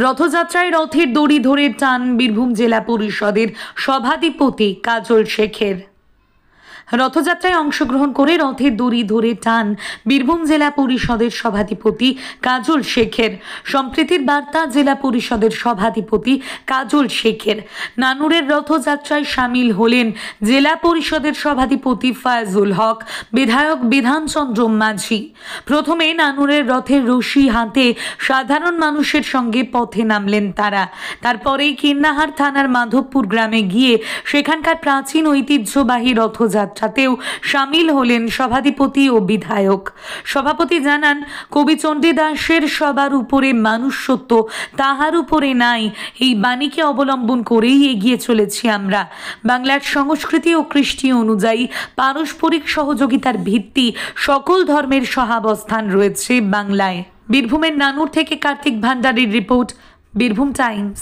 রথযাত্রায় রথের দড়ি ধরে টান বীরভূম জেলা পরিষদের সভাধিপতি কাজল শেখের। রথযাত্রায় অংশগ্রহণ করে রথের দড়ি ধরে টান বীরভূম জেলা পরিষদের সভাধিপতি কাজল শেখের। সম্প্রীতির বার্তা জেলা পরিষদের সভাধিপতি কাজল শেখের। নানুরের রথযাত্রায় সামিল হলেন জেলা পরিষদের সভাধিপতি ফয়জুল হক, বিধায়ক বিধানচন্দ্র মাঝি। প্রথমে নানুরের রথের রশি হাতে সাধারণ মানুষের সঙ্গে পথে নামলেন তারা। তারপরেই কিন্নাহার থানার মাধবপুর গ্রামে গিয়ে সেখানকার প্রাচীন ঐতিহ্যবাহী রথযাত্রাতেও সামিল হলেন সভাধিপতি ও বিধায়ক। সভাপতি জানান, কবি চণ্ডীদাসের সবার উপরে মানুষত্ব, তাহার উপরে নাই, এই বাণীকে অবলম্বন করেই এগিয়ে চলেছি আমরা। বাংলার সংস্কৃতি ও কৃষ্টি অনুযায়ী পারস্পরিক সহযোগিতার ভিত্তি সকল ধর্মের সহাবস্থান রয়েছে বাংলায়। বীরভূমের নানুর থেকে কার্তিক ভান্ডারীর রিপোর্ট, বীরভূম টাইমস।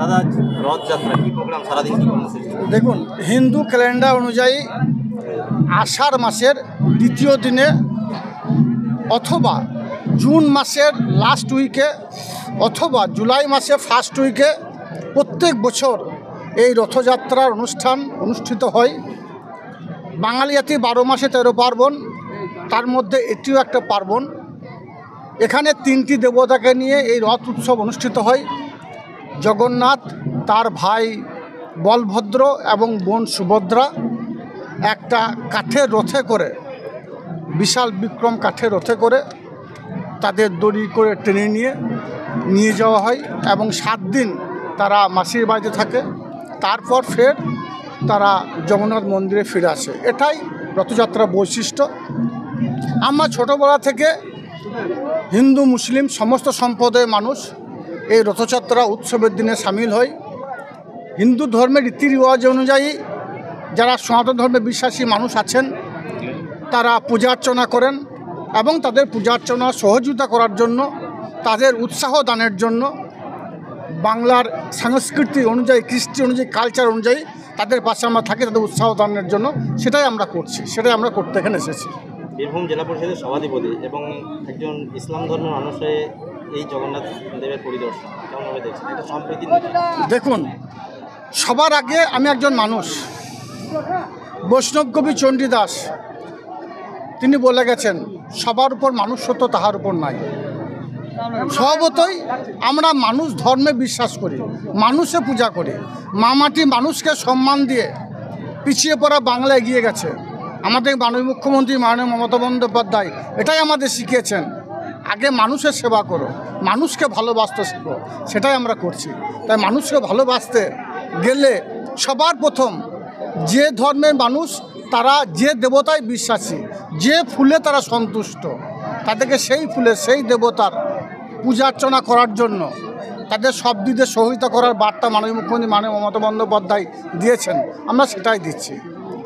দাদা, রথযাত্রা কি প্রোগ্রাম, সারাদিন কি কর্মসূচি? দেখুন, হিন্দু ক্যালেন্ডার অনুযায়ী আষাঢ় মাসের দ্বিতীয় দিনে অথবা জুন মাসের লাস্ট উইকে অথবা জুলাই মাসের ফার্স্ট উইকে প্রত্যেক বছর এই রথযাত্রার অনুষ্ঠান অনুষ্ঠিত হয়। বাঙালি জাতি 12 মাসে 13 পার্বণ, তার মধ্যে এটিও একটা পার্বণ। এখানে 3টি দেবতাকে নিয়ে এই রথ উৎসব অনুষ্ঠিত হয়। জগন্নাথ, তার ভাই বলভদ্র এবং বোন সুভদ্রা একটা কাঠের রথে করে, বিশাল বিক্রম কাঠের রথে করে তাদের দড়ি করে টেনে নিয়ে যাওয়া হয় এবং 7 দিন তারা মাসির বাড়িতে থাকে। তারপর ফের তারা জগন্নাথ মন্দিরে ফিরে আসে। এটাই রথযাত্রার বৈশিষ্ট্য। আমরা ছোটোবেলা থেকে হিন্দু মুসলিম সমস্ত সম্প্রদায়ের মানুষ এই রথযাত্রা উৎসবের দিনে সামিল হয়। হিন্দু ধর্মের রীতি রেওয়াজ অনুযায়ী যারা সনাতন ধর্মে বিশ্বাসী মানুষ আছেন তারা পূজা অর্চনা করেন এবং তাদের পূজা অর্চনা সহযোগিতা করার জন্য, তাদের উৎসাহ দানের জন্য, বাংলার সংস্কৃতি অনুযায়ী, কৃষ্টি অনুযায়ী, কালচার অনুযায়ী তাদের পাশে আমরা থাকি, তাদের উৎসাহ দানের জন্য। সেটাই আমরা করছি, সেটাই আমরা করতে এখানে এসেছি। বীরভূম জেলা পরিষদের সভাধিপতি এবং একজন ইসলাম ধর্মের মানুষ হয়ে এই জগন্নাথ দেবের পরিদর্শন কেমনভাবে দেখছেন? এটা সম্প্রীতি। দেখুন, সবার আগে আমি একজন মানুষ। বৈষ্ণব কবি চণ্ডীদাস তিনি বলে গেছেন, সবার উপর মানুষত্ব, তাহার উপর নাই। স্বভাবতই আমরা মানুষ ধর্মে বিশ্বাস করি, মানুষে পূজা করি। মাটি মানুষকে সম্মান দিয়ে পিছিয়ে পড়া বাংলা এগিয়ে গেছে। আমাদের মাননীয় মুখ্যমন্ত্রী মাননীয় মমতা বন্দ্যোপাধ্যায় এটাই আমাদের শিখিয়েছেন, আগে মানুষের সেবা করো, মানুষকে ভালোবাসতে শেখো। সেটাই আমরা করছি। তাই মানুষকে ভালোবাসতে গেলে সবার প্রথম যে ধর্মের মানুষ তারা যে দেবতায় বিশ্বাসী, যে ফুলে তারা সন্তুষ্ট, তাদেরকে সেই ফুলে, সেই দেবতার পূজা অর্চনা করার জন্য তাদের সব দিকে সহযোগিতা করার বার্তা মাননীয় মুখ্যমন্ত্রী মাননীয় মমতা বন্দ্যোপাধ্যায় দিয়েছেন। আমরা সেটাই দিচ্ছি।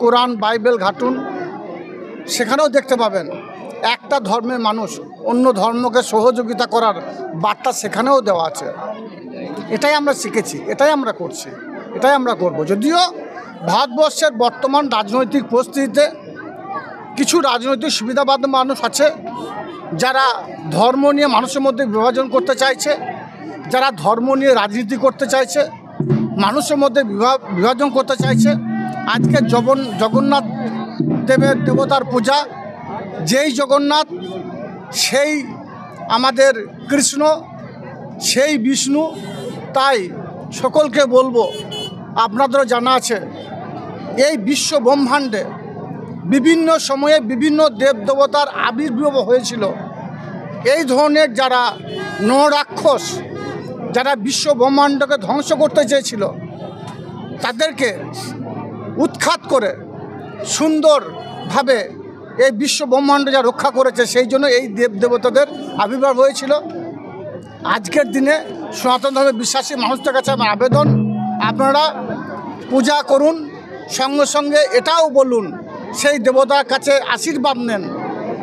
কোরআন বাইবেল ঘাটুন, সেখানেও দেখতে পাবেন একটা ধর্মের মানুষ অন্য ধর্মকে সহযোগিতা করার বার্তা সেখানেও দেওয়া আছে। এটাই আমরা শিখেছি, এটাই আমরা করছি, এটাই আমরা করব। যদিও ভারতবর্ষের বর্তমান রাজনৈতিক পরিস্থিতিতে কিছু রাজনৈতিক সুবিধাবাদ মানুষ আছে যারা ধর্ম নিয়ে মানুষের মধ্যে বিভাজন করতে চাইছে, যারা ধর্ম নিয়ে রাজনীতি করতে চাইছে, মানুষের মধ্যে বিভাজন করতে চাইছে। আজকে জগন্নাথ দেবতার পূজা, যেই জগন্নাথ সেই আমাদের কৃষ্ণ, সেই বিষ্ণু। তাই সকলকে বলবো, আপনাদেরও জানা আছে এই বিশ্ব ব্রহ্মাণ্ডে বিভিন্ন সময়ে বিভিন্ন দেবদেবতার আবির্ভাব হয়েছিল। এই ধরনের যারা নররাক্ষস, যারা বিশ্ব ব্রহ্মাণ্ডকে ধ্বংস করতে চেয়েছিল, তাদেরকে উৎখাত করে সুন্দরভাবে এই বিশ্ব ব্রহ্মাণ্ড যা রক্ষা করেছে, সেই জন্য এই দেবদেবতাদের আবির্ভাব হয়েছিল। আজকের দিনে সনাতন ধর্মে বিশ্বাসী মানুষদের কাছে আমার আবেদন, আপনারা পূজা করুন, সঙ্গে সঙ্গে এটাও বলুন, সেই দেবতার কাছে আশীর্বাদ নেন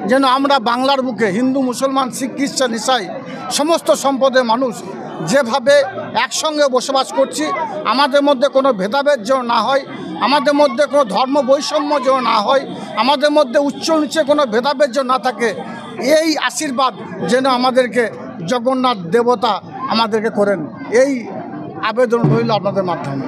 যেন আমরা বাংলার বুকে হিন্দু, মুসলমান, শিখ, খ্রিস্টান, ইসাই সমস্ত সম্প্রদায়ের মানুষ যেভাবে একসঙ্গে বসবাস করছি, আমাদের মধ্যে কোনো ভেদাভেদ যেন না হয়, আমাদের মধ্যে কোনো ধর্ম বৈষম্য যেন না হয়, আমাদের মধ্যে উচ্চ নিচে কোনো ভেদাভেদ যেন না থাকে, এই আশীর্বাদ যেন আমাদেরকে জগন্নাথ দেবতা আমাদেরকে করেন, এই আবেদন রইল আপনাদের মাধ্যমে।